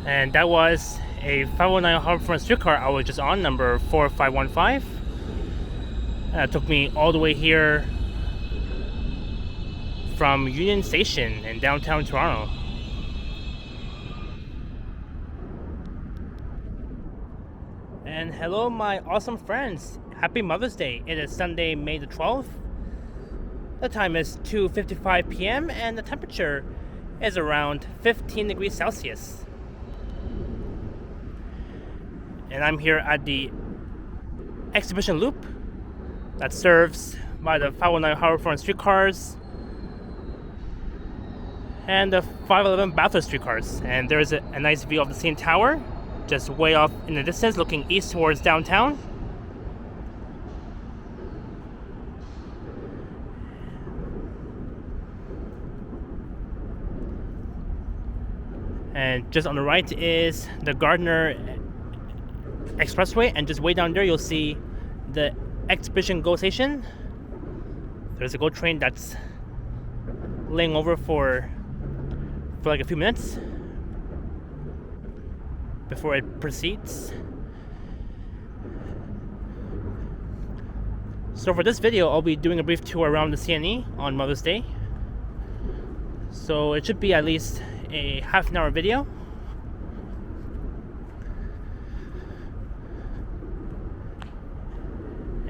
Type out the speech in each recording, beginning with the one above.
And that was a 509 Harborfront streetcar I was just on, number 4515. It took me all the way here from Union Station in downtown Toronto. And hello my awesome friends, happy Mother's Day. It is Sunday, May the 12th. The time is 2:55 p.m. and the temperature is around 15 degrees Celsius. And I'm here at the exhibition loop that serves by the 509 Harborfront streetcars and the 511 Bathurst streetcars. And there's a nice view of the CN Tower just way off in the distance, looking east towards downtown. And just on the right is the Gardner Expressway, and just way down there you'll see the Exhibition GO station. There's a GO train that's laying over for like a few minutes before it proceeds. So for this video, I'll be doing a brief tour around the CNE on Mother's Day. So it should be at least a half an hour video.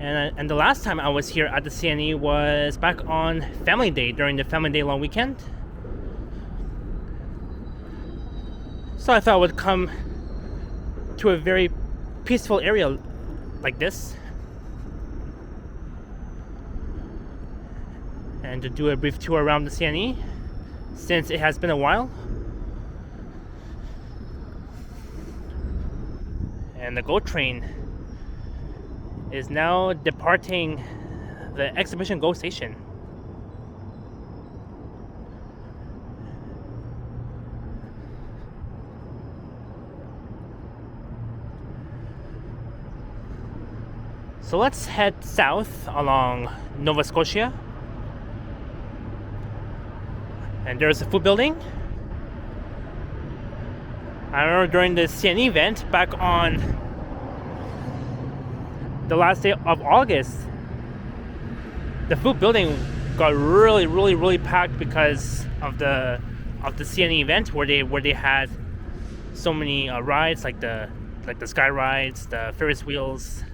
And the last time I was here at the CNE was back on Family Day, during the Family Day long weekend. So I thought I would come to a very peaceful area like this and to do a brief tour around the CNE, since it has been a while. And the GO train is now departing the Exhibition GO station. So let's head south along Nova Scotia. And there's a food building. I remember during the CNE event back on the last day of August, the food building got really packed because of the CNE event where they had so many rides like the sky rides, the Ferris wheels,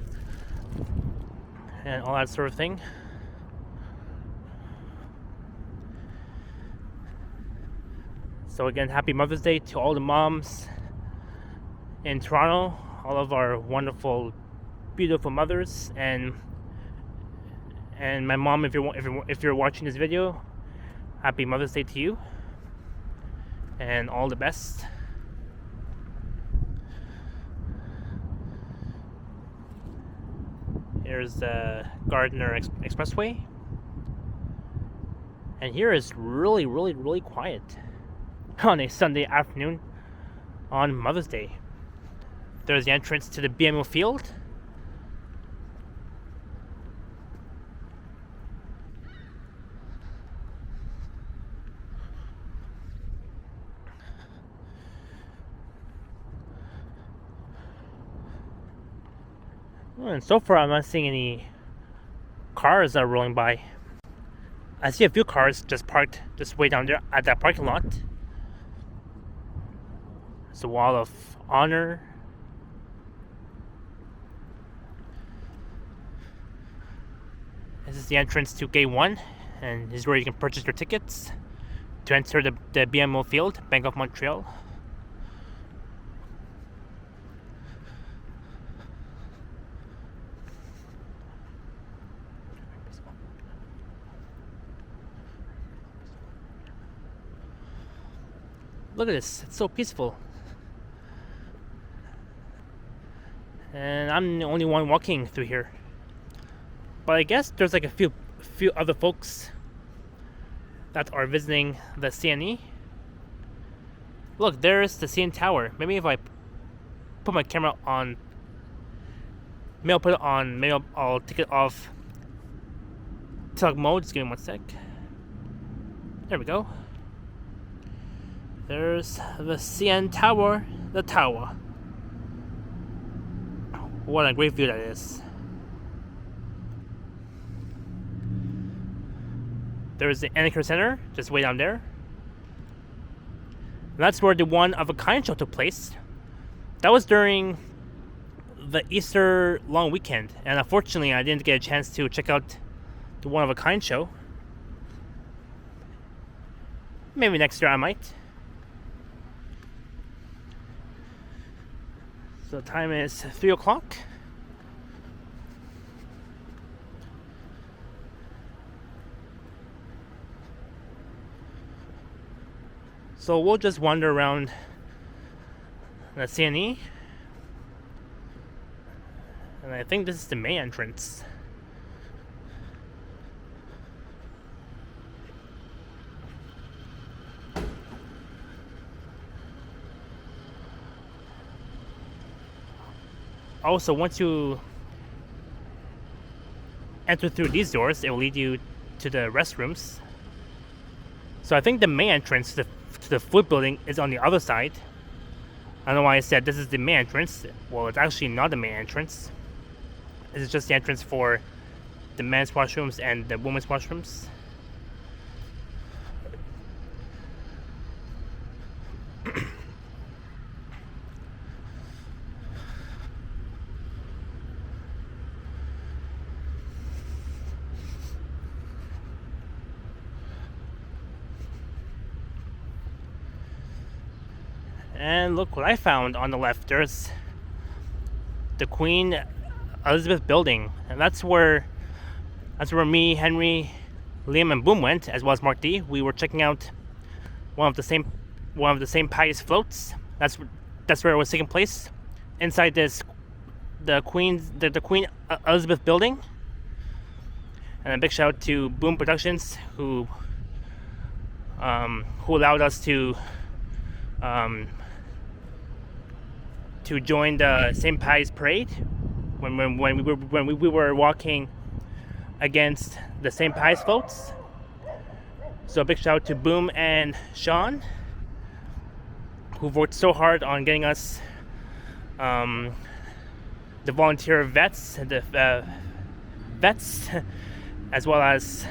and all that sort of thing. So again, happy Mother's Day to all the moms in Toronto, all of our wonderful, beautiful mothers, and my mom. If you're watching this video, happy Mother's Day to you, and all the best. Here's the Gardner Expressway, and here is really quiet on a Sunday afternoon on Mother's Day. There's the entrance to the BMO field. And so far I'm not seeing any cars that are rolling by. I see a few cars just parked just way down there at that parking lot. It's a wall of honor. This is the entrance to Gate 1, and this is where you can purchase your tickets to enter the BMO field, Bank of Montreal. Look at this, it's so peaceful. And I'm the only one walking through here. But I guess there's like a few other folks that are visiting the CNE. Look, there's the CN Tower. Maybe if I put my camera on, maybe I'll put it on, maybe I'll take it off tug mode. Just give me one sec. There we go. There's the CN Tower, the tower. What a great view that is. There's the Anchor Center, just way down there. And that's where the one-of-a-kind show took place. That was during the Easter long weekend, and unfortunately I didn't get a chance to check out the one-of-a-kind show. Maybe next year I might. So the time is 3 o'clock. So we'll just wander around the CNE. And I think this is the main entrance. Also, once you enter through these doors, it will lead you to the restrooms. So I think the main entrance to the food building is on the other side. I don't know why I said this is the main entrance. Well, it's actually not the main entrance. This is just the entrance for the men's washrooms and the women's washrooms. And look what I found on the left. There's the Queen Elizabeth building, and that's where me, Henry, Liam, and Boom went, as well as Mark D. We were checking out one of the St. Pius floats. That's where it was taking place, inside the Queen Elizabeth building. And a big shout out to Boom Productions who allowed us to join the St. Pius parade when we were walking against the St. Pius floats. So a big shout out to Boom and Sean, who worked so hard on getting us the volunteer vets, as well as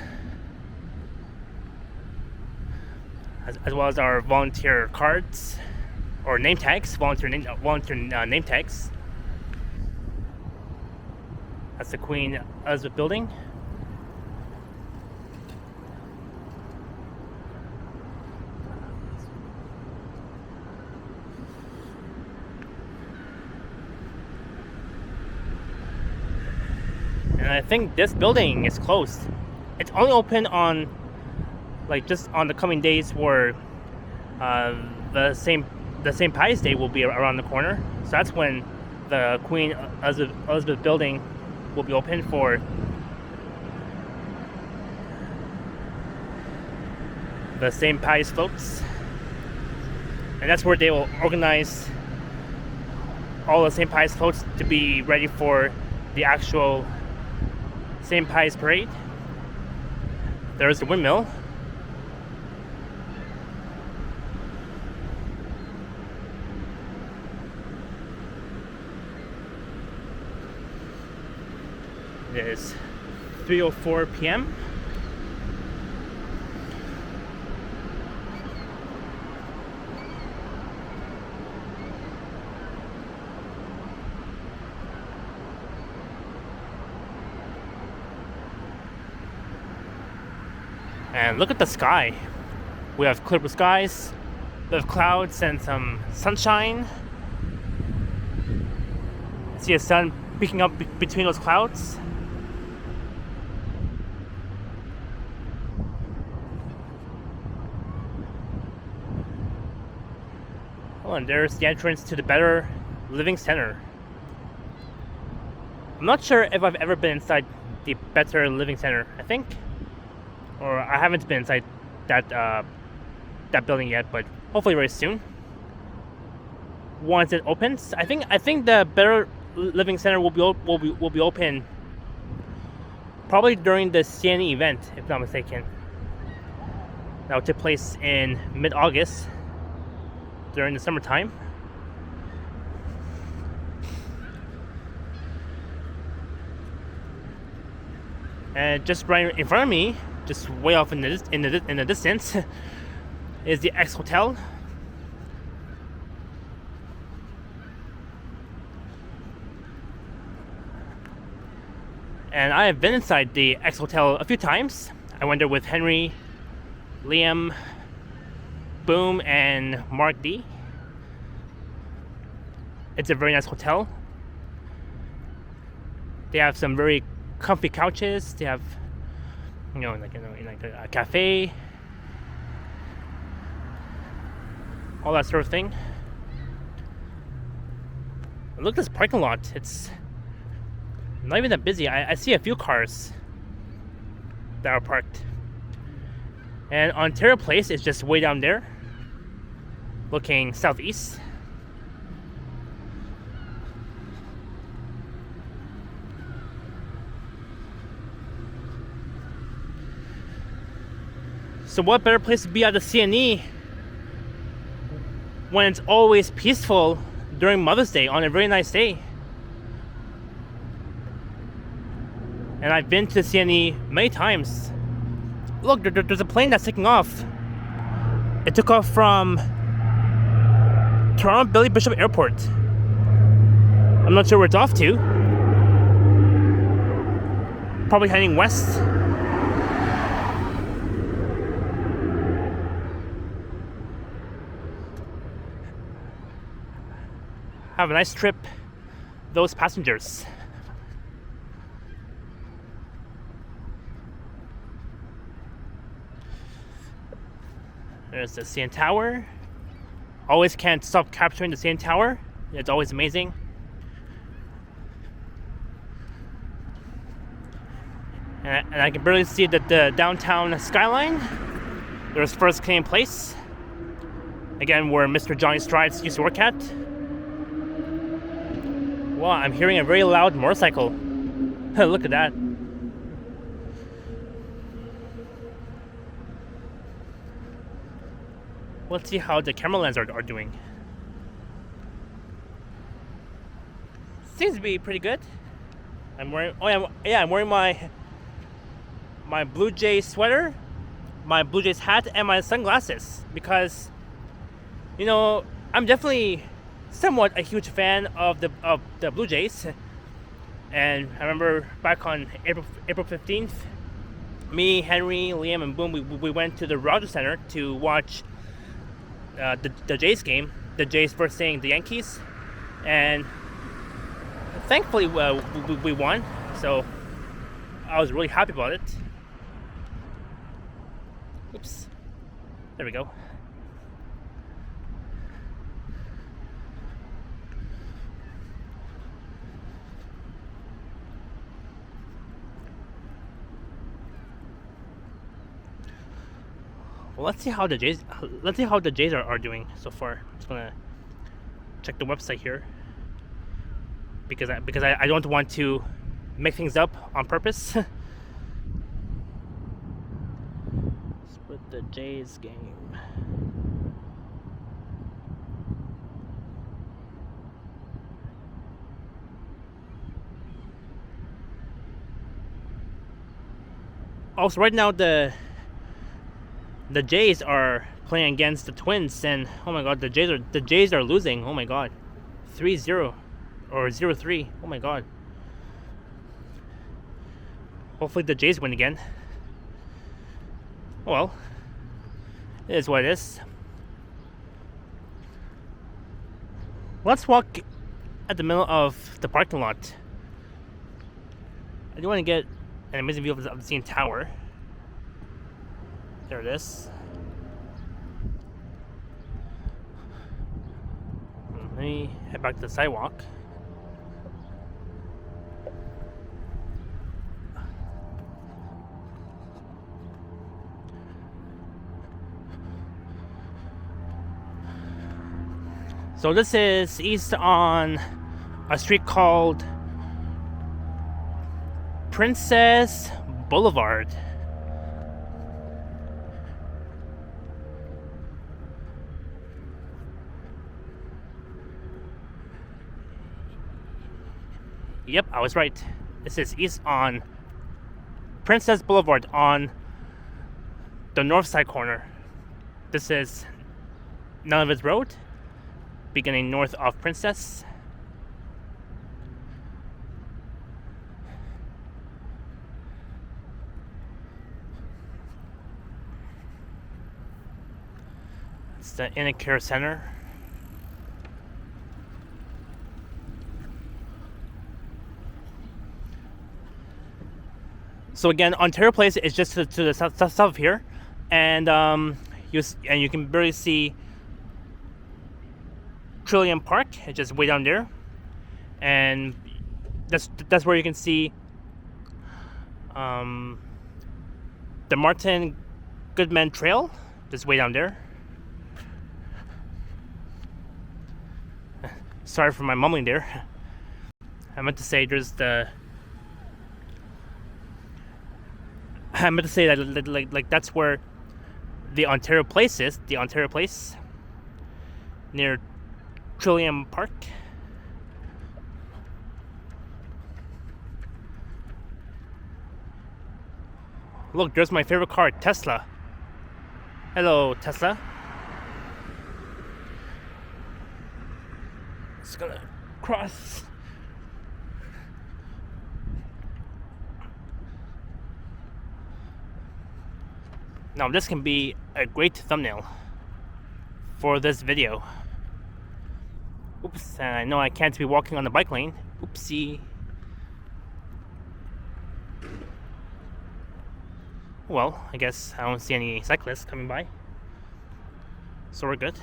our volunteer cards or name tags, volunteer name tags. That's the Queen Elizabeth building. And I think this building is closed. It's only open on, just on the coming days where the St. Pius Day will be around the corner. So that's when the Queen Elizabeth building will be open for the St. Pius floats. And that's where they will organize all the St. Pius floats to be ready for the actual St. Pius parade. There's the windmill. It is 3:04 p.m. And look at the sky. We have clear blue skies, we have clouds and some sunshine. See a sun peeking up between those clouds. Oh, and there's the entrance to the Better Living Center. I'm not sure if I've ever been inside the Better Living Center, I think. Or I haven't been inside that building yet, but hopefully very soon. Once it opens, I think the Better Living Center will be open probably during the CNE event, if not mistaken. That will take place in mid-August. during the summertime. And just right in front of me, just way off in the distance, is the X Hotel. And I have been inside the X Hotel a few times. I went there with Henry, Liam, Boom, and Mark D. It's a very nice hotel. They have some very comfy couches. They have, like a cafe, all that sort of thing. Look at this parking lot. It's not even that busy. I see a few cars that are parked. And Ontario Place is just way down there, looking southeast. So what better place to be at the CNE when it's always peaceful during Mother's Day on a very nice day? And I've been to the CNE many times. Look, there's a plane that's taking off. It took off from Toronto Billy Bishop Airport. I'm not sure where it's off to. Probably heading west. Have a nice trip, those passengers. There's the CN Tower. Always can't stop capturing the CN Tower. It's always amazing. And I can barely see the downtown skyline. There's First Canadian Place. Again, where Mr. Johnny Strides used to work at. Wow, I'm hearing a very loud motorcycle. Look at that. Let's see how the camera lens are doing. Seems to be pretty good. I'm wearing my Blue Jays sweater, my Blue Jays hat, and my sunglasses because, I'm definitely somewhat a huge fan of the Blue Jays. And I remember back on April 15th, me, Henry, Liam, and Boom, we went to the Rogers Center to watch the Jays game, the Jays versus the Yankees, and thankfully we won, so I was really happy about it. Oops, there we go. Well, let's see how the Jays are doing so far. I'm just gonna check the website here because I don't want to make things up on purpose. Split the Jays game. Also, right now the Jays are playing against the Twins, and oh my god, the Jays are losing. Oh my god, 3-0 or 0-3. Oh my god. Hopefully the Jays win again. Well, it is what it is. Let's walk at the middle of the parking lot. I do want to get an amazing view of the CN Tower. There it is. Let me head back to the sidewalk. So this is east on a street called Princess Boulevard. Yep, I was right. This is east on Princess Boulevard on the north side corner. This is Nunavut Road, beginning north of Princess. It's the CNE Care Center. So again, Ontario Place is just to the south of here, and you can barely see Trillium Park. It's just way down there, and that's where you can see the Martin Goodman Trail, just way down there. Sorry for my mumbling there. I meant to say that that's where the Ontario Place is. The Ontario Place near Trillium Park. Look, there's my favorite car, Tesla. Hello, Tesla. Just gonna cross. Now this can be a great thumbnail for this video. Oops, and I know I can't be walking on the bike lane. Oopsie. Well, I guess I don't see any cyclists coming by, so we're good.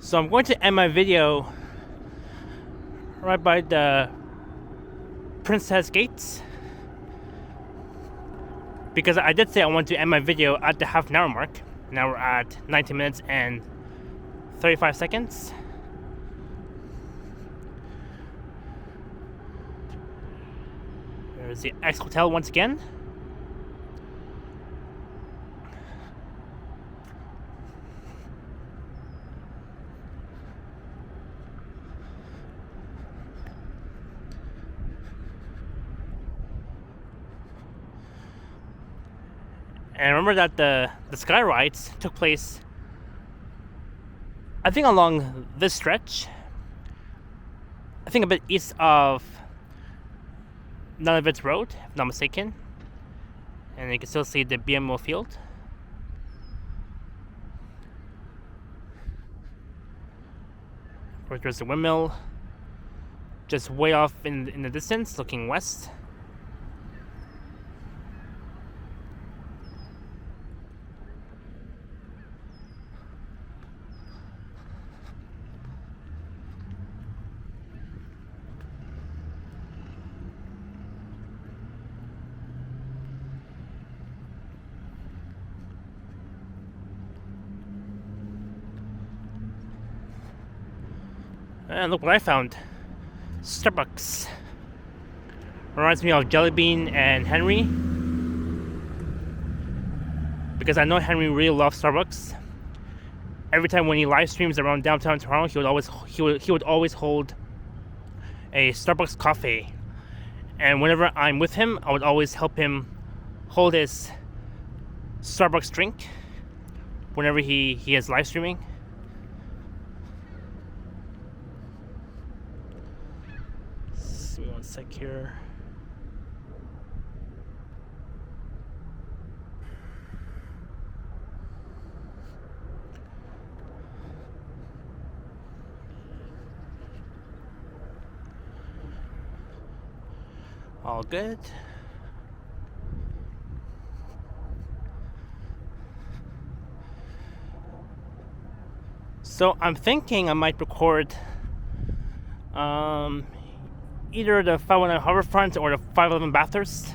So I'm going to end my video right by the Princess Gates, because I did say I want to end my video at the half an hour mark. Now we're at 19 minutes and 35 seconds. There's the X Hotel once again. And remember that the sky rides took place, I think, along this stretch. I think a bit east of Nunavut Road, if I'm not mistaken. And you can still see the BMO field. Of course, there's the windmill just way off in the distance, looking west. And look what I found. Starbucks. Reminds me of Jellybean and Henry, because I know Henry really loves Starbucks. Every time when he live streams around downtown Toronto, he would always hold a Starbucks coffee. And whenever I'm with him, I would always help him hold his Starbucks drink whenever he is live streaming. One sec here. All good. So I'm thinking I might record either the 519 Harbourfront or the 511 Bathurst.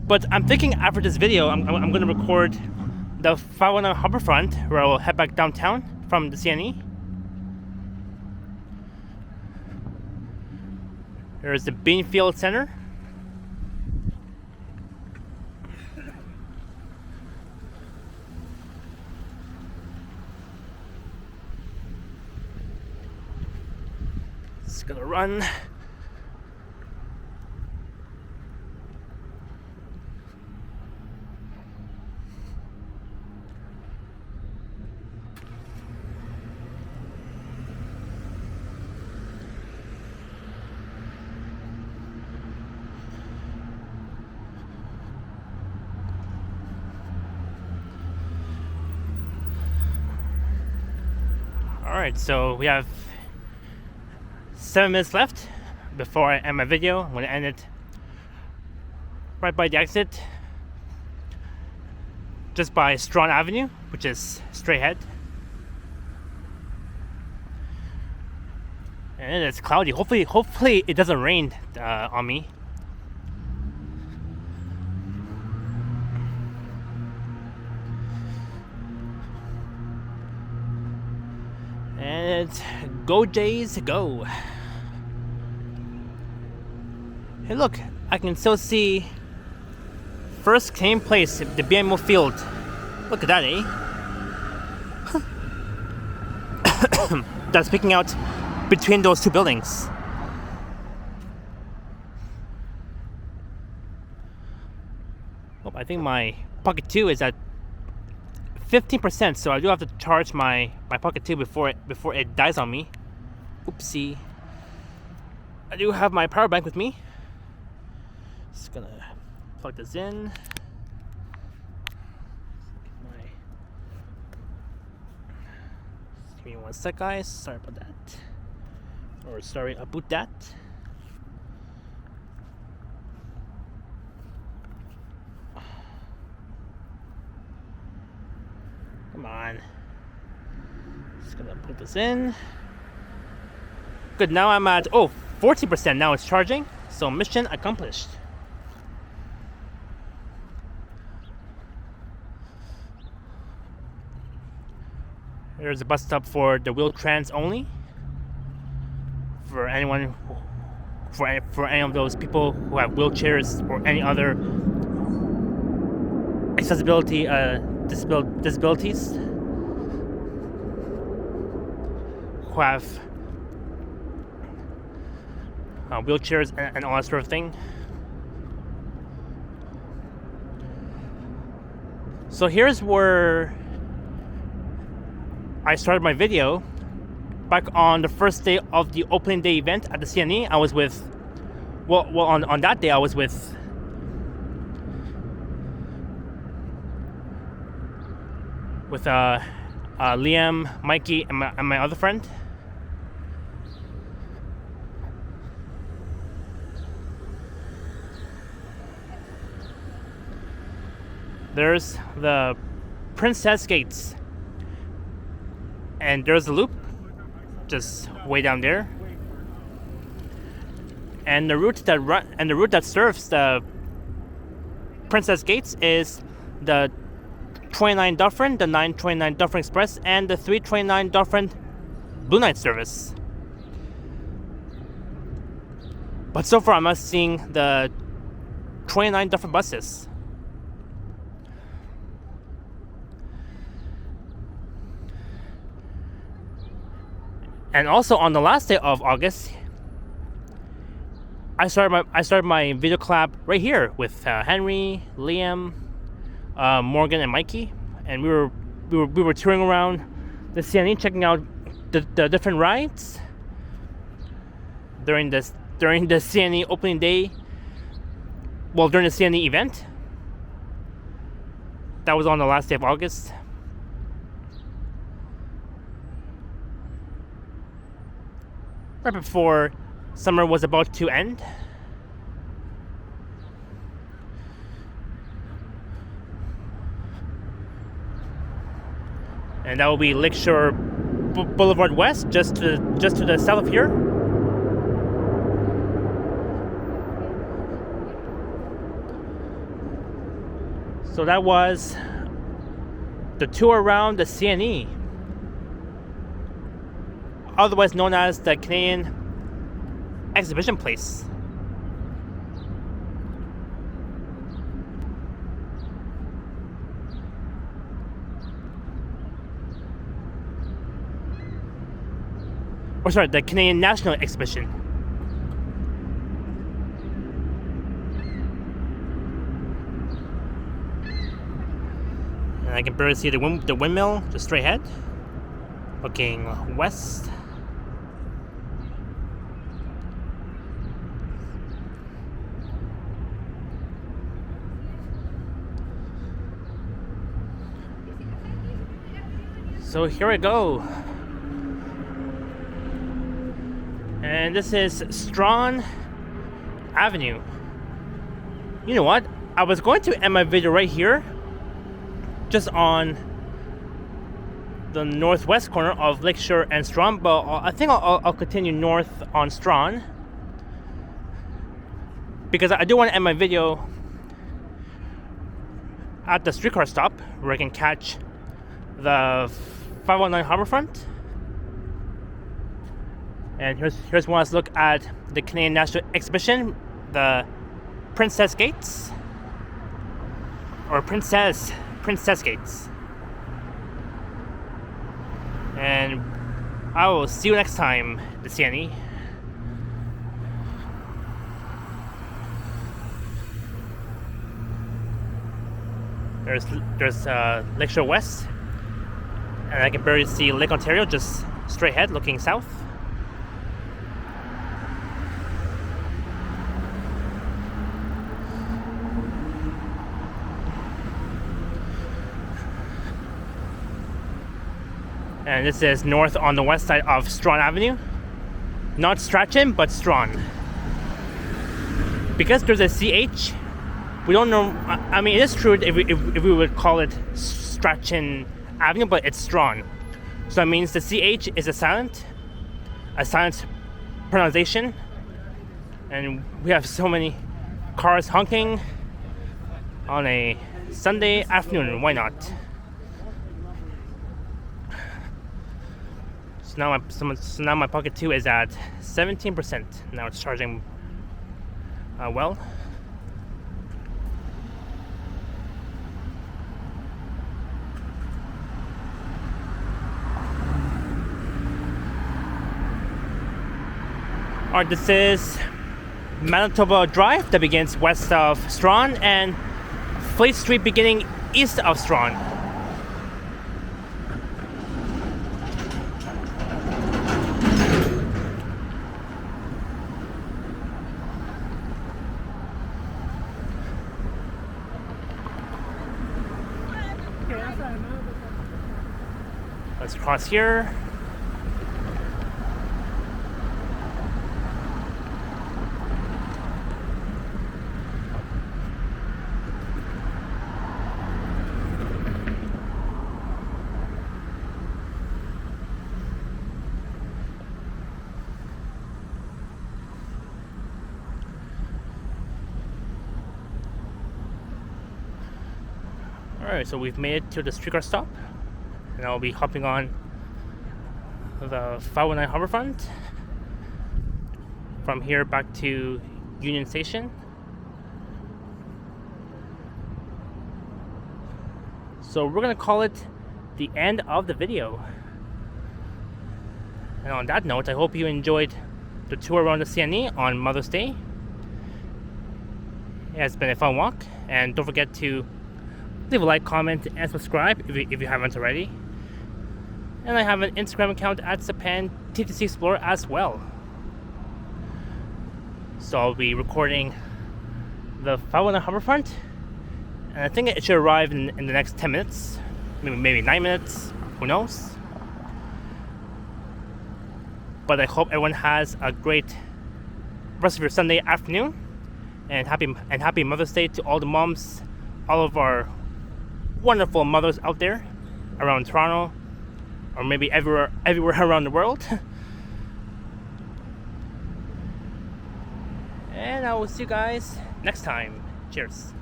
But I'm thinking after this video, I'm going to record the 519 Harbourfront, where I will head back downtown from the CNE. There's the Beanfield Center. It's gonna run. Alright, so we have 7 minutes left before I end my video. I'm going to end it right by the exit, just by Strawn Avenue, which is straight ahead. And it's cloudy. Hopefully it doesn't rain on me. And go Jays, go. Hey look, I can still see first Canadian Place, the BMO field. Look at that, eh? That's picking out between those two buildings. Oh, I think my Pocket 2 is at 15%, so I do have to charge my Pocket 2 before it dies on me. Oopsie. I do have my power bank with me. Just gonna plug this in. Give me one sec, guys. Sorry about that. Or sorry about that. Come on. Just gonna put this in. Good, now I'm at 40%. Now it's charging. So mission accomplished. There's a bus stop for the wheel-trans only. For anyone, for any of those people who have wheelchairs or any other accessibility disabilities, who have wheelchairs and all that sort of thing. So here's where I started my video. Back on the first day of the opening day event at the CNE, I was with, on that day I was with Liam, Mikey, and my other friend. There's the Princess Gates, and there's the loop, just way down there. And the route that serves the Princess Gates is the 29 Dufferin, the 929 Dufferin Express, and the 329 Dufferin Blue Night service. But so far I'm not seeing the 29 Dufferin buses. And also on the last day of August, I started my video collab right here with Henry, Liam, Morgan, and Mikey, and we were touring around the CNE, checking out the different rides during the CNE opening day. Well, during the CNE event. That was on the last day of August. Right before summer was about to end. And that will be Lakeshore Boulevard West, just to the south of here. So that was the tour around the CNE, otherwise known as the Canadian Exhibition Place. or sorry, the Canadian National Exhibition. And I can barely see the windmill just straight ahead, looking west. So here I go. And this is Strawn Avenue. You know what? I was going to end my video right here, just on the northwest corner of Lakeshore and Strawn, but I think I'll continue north on Strawn, because I do want to end my video at the streetcar stop where I can catch the 519 Harbourfront. And here's one last look at the Canadian National Exhibition, the Princess Gates, or Princess Gates. And I will see you next time, the CNE. There's Lakeshore West, and I can barely see Lake Ontario just straight ahead looking south. And this is north on the west side of Strawn Avenue. Not Strachan, but Strawn. Because there's a CH, we don't know. I mean, it is true if we would call it Strachan Avenue, but it's Strawn. So that means the CH is a silent pronunciation. And we have so many cars honking on a Sunday afternoon. Why not? So now my Pocket 2 is at 17%. Now it's charging well. Alright, this is Manitoba Drive that begins west of Strawn, and Fleet Street beginning east of Strawn. Let's cross here. Alright, so we've made it to the streetcar stop, and I'll be hopping on the 519 Harbourfront from here back to Union Station. So we're gonna call it the end of the video. And on that note, I hope you enjoyed the tour around the CNE on Mother's Day. It has been a fun walk, and don't forget to leave a like, comment, and subscribe if you haven't already. And I have an Instagram account at Sapan TTC Explorer as well. So I'll be recording the 519 Harbourfront, and I think it should arrive in the next 10 minutes, maybe 9 minutes, who knows. But I hope everyone has a great rest of your Sunday afternoon, and happy Mother's Day to all the moms, all of our wonderful mothers out there around Toronto, or maybe everywhere around the world. And I will see you guys next time. Cheers.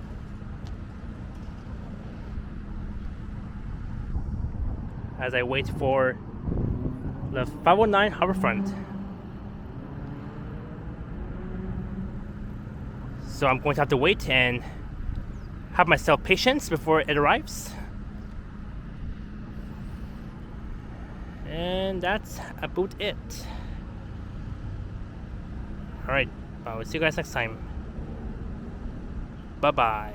As I wait for the 519 Harbourfront. So I'm going to have to wait and have myself patience before it arrives. And that's about it. Alright, I will see you guys next time. Bye bye.